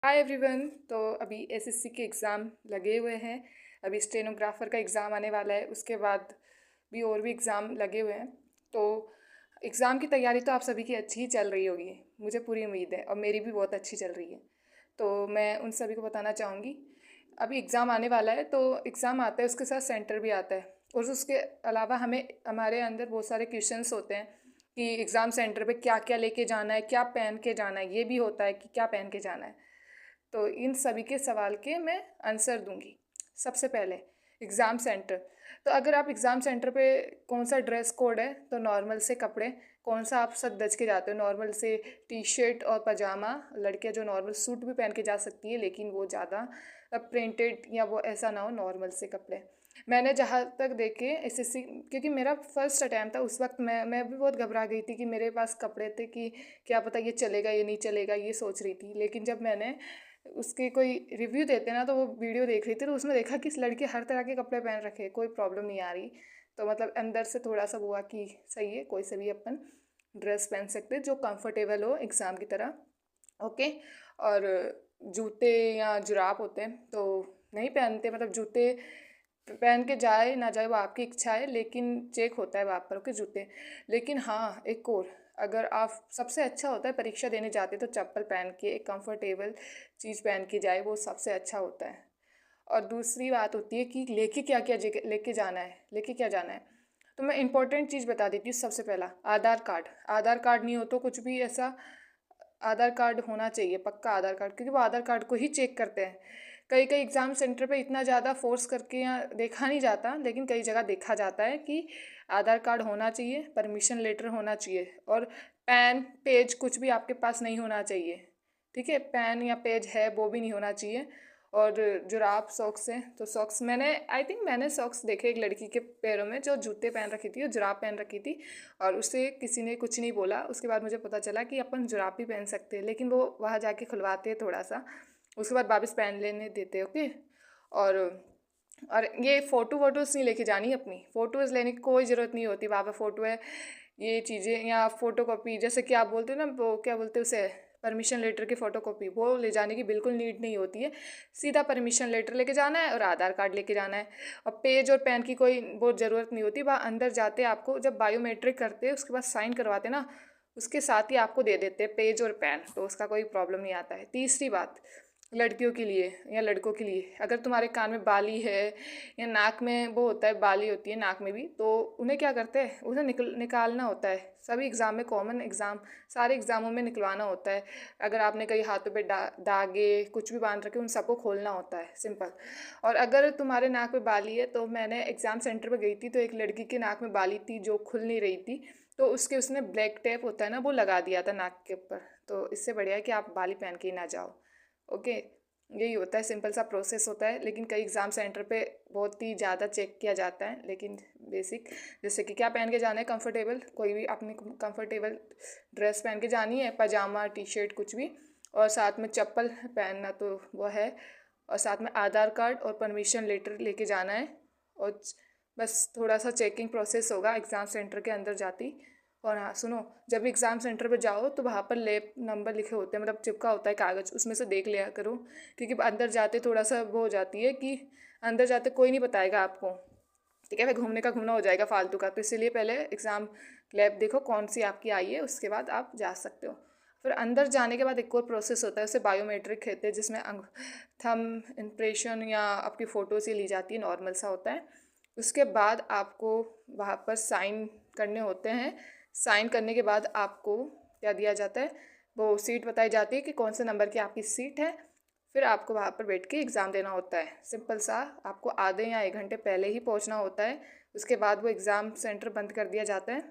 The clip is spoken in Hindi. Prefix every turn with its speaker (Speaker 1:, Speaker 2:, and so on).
Speaker 1: Hi everyone. तो अभी एसएससी के एग्ज़ाम लगे हुए हैं। अभी स्टेनोग्राफर का एग्ज़ाम आने वाला है, उसके बाद भी और भी एग्ज़ाम लगे हुए हैं। तो एग्ज़ाम की तैयारी तो आप सभी की अच्छी ही चल रही होगी, मुझे पूरी उम्मीद है, और मेरी भी बहुत अच्छी चल रही है। तो मैं उन सभी को बताना चाहूँगी, अभी एग्ज़ाम आने वाला है, तो एग्ज़ाम आता है उसके साथ सेंटर भी आता है, और उसके अलावा हमें हमारे अंदर बहुत सारे क्वेश्चंस होते हैं कि एग्ज़ाम सेंटर पे क्या क्या लेके जाना है, क्या पहन के जाना है। ये भी होता है कि क्या पहन के जाना है। तो इन सभी के सवाल के मैं आंसर दूंगी। सबसे पहले एग्ज़ाम सेंटर। तो अगर आप एग्ज़ाम सेंटर पे कौन सा ड्रेस कोड है, तो नॉर्मल से कपड़े कौन सा आप सज के जाते हो, नॉर्मल से टी शर्ट और पजामा। लड़कियां जो नॉर्मल सूट भी पहन के जा सकती है, लेकिन वो ज़्यादा प्रिंटेड या वो ऐसा ना हो, नॉर्मल से कपड़े। मैंने जहाँ तक देखे एसएससी, क्योंकि मेरा फर्स्ट अटैम्प्ट था, उस वक्त मैं भी बहुत घबरा गई थी कि मेरे पास कपड़े थे कि क्या पता ये चलेगा ये नहीं चलेगा, ये सोच रही थी। लेकिन जब मैंने उसके कोई रिव्यू देते ना, तो वो वीडियो देख रही थी, तो उसमें देखा कि इस लड़की हर तरह के कपड़े पहन रखे, कोई प्रॉब्लम नहीं आ रही। तो मतलब अंदर से थोड़ा सा हुआ कि सही है, कोई से भी अपन ड्रेस पहन सकते हैं जो कंफर्टेबल हो एग्ज़ाम की तरह। ओके। और जूते या जुराब होते हैं तो नहीं पहनते, मतलब जूते पहन के जाए ना जाए वो आपकी इच्छा है, लेकिन चेक होता है वहाँ पर ओके जूते। लेकिन हाँ, एक और, अगर आप, सबसे अच्छा होता है परीक्षा देने जाते तो चप्पल पहन के एक कंफर्टेबल चीज़ पहन के जाए, वो सबसे अच्छा होता है। और दूसरी बात होती है कि लेके क्या क्या लेके जाना है, लेके क्या जाना है। तो मैं इंपॉर्टेंट चीज़ बता देती हूँ। सबसे पहला आधार कार्ड। आधार कार्ड नहीं हो तो कुछ भी ऐसा, आधार कार्ड होना चाहिए पक्का आधार कार्ड, क्योंकि वो आधार कार्ड को ही चेक करते हैं। कई कई एग्ज़ाम सेंटर पे इतना ज़्यादा फोर्स करके यहाँ देखा नहीं जाता, लेकिन कई जगह देखा जाता है कि आधार कार्ड होना चाहिए, परमिशन लेटर होना चाहिए, और पैन पेज कुछ भी आपके पास नहीं होना चाहिए। ठीक है, पैन या पेज है वो भी नहीं होना चाहिए। और जुराब सॉक्स हैं, तो सॉक्स मैंने, आई थिंक मैंने सॉक्स देखे एक लड़की के पैरों में जो जूते पहन रखी थी और जुराब पहन रखी थी, और उससे किसी ने कुछ नहीं बोला। उसके बाद मुझे पता चला कि अपन जुराब भी पहन सकते हैं, लेकिन वो वहाँ जाके खुलवाते हैं थोड़ा सा, उसके बाद वापस पहन लेने देते हैं ओके। और और ये फ़ोटो वोटोज़ नहीं लेके जानी, अपनी फ़ोटोज़ लेने की कोई ज़रूरत नहीं होती। वहाँ पे फ़ोटो है, ये चीज़ें, या फ़ोटो कॉपी जैसे कि आप बोलते हो ना, वो क्या बोलते हैं उसे, परमिशन लेटर की फ़ोटो कॉपी, वो ले जाने की बिल्कुल नीड नहीं होती है। सीधा परमिशन लेटर लेके जाना है और आधार कार्ड लेके जाना है। और पेज और पेन की कोई बहुत ज़रूरत नहीं होती। वहाँ अंदर जाते आपको जब बायोमेट्रिक करते हैं उसके बाद साइन करवाते ना, उसके साथ ही आपको दे देते हैं पेज और पेन, तो उसका कोई प्रॉब्लम नहीं आता है। तीसरी बात, लड़कियों के लिए या लड़कों के लिए, अगर तुम्हारे कान में बाली है या नाक में वो होता है, बाली होती है नाक में भी, तो उन्हें क्या करते हैं, उन्हें निकालना होता है। सभी एग्ज़ाम में, कॉमन एग्ज़ाम, सारे एग्ज़ामों में निकलवाना होता है। अगर आपने कई हाथों पे दागे कुछ भी बांध रखे, उन सबको खोलना होता है, सिंपल। और अगर तुम्हारे नाक में बाली है, तो मैंने एग्ज़ाम सेंटर पर गई थी, तो एक लड़की के नाक में बाली थी जो खुल नहीं रही थी, तो उसके उसने ब्लैक टेप होता है ना, वो लगा दिया था नाक के ऊपर। तो इससे बढ़िया है कि आप बाली पहन के ही ना जाओ। ओके, यही होता है, सिंपल सा प्रोसेस होता है। लेकिन कई एग्ज़ाम सेंटर पे बहुत ही ज़्यादा चेक किया जाता है, लेकिन बेसिक, जैसे कि क्या पहन के जाना है, कंफर्टेबल, कोई भी अपनी कंफर्टेबल ड्रेस पहन के जानी है, पजामा टी शर्ट कुछ भी, और साथ में चप्पल पहनना तो वो है, और साथ में आधार कार्ड और परमिशन लेटर लेके जाना है। और बस थोड़ा सा चेकिंग प्रोसेस होगा एग्ज़ाम सेंटर के अंदर जाती। और हाँ सुनो, जब भी एग्ज़ाम सेंटर पे जाओ तो वहाँ पर लैब नंबर लिखे होते हैं, मतलब चिपका होता है कागज़, उसमें से देख लिया करो, क्योंकि अंदर जाते थोड़ा सा वो हो जाती है कि अंदर जाते कोई नहीं बताएगा आपको। ठीक है, फिर घूमने का घूमना हो जाएगा फालतू का, तो इसीलिए पहले एग्ज़ाम लैब देखो कौन सी आपकी आई है, उसके बाद आप जा सकते हो। फिर अंदर जाने के बाद एक और प्रोसेस होता है, उसे बायोमेट्रिक कहते हैं, जिसमें थम इम्प्रेशन या आपकी फ़ोटोज़ ही ली जाती है, नॉर्मल सा होता है। उसके बाद आपको वहाँ पर साइन करने होते हैं। साइन करने के बाद आपको क्या दिया जाता है, वो सीट बताई जाती है कि कौन से नंबर की आपकी सीट है। फिर आपको वहाँ पर बैठ के एग्ज़ाम देना होता है, सिंपल सा। आपको आधे या 1 घंटे पहले ही पहुँचना होता है, उसके बाद वो एग्ज़ाम सेंटर बंद कर दिया जाता है।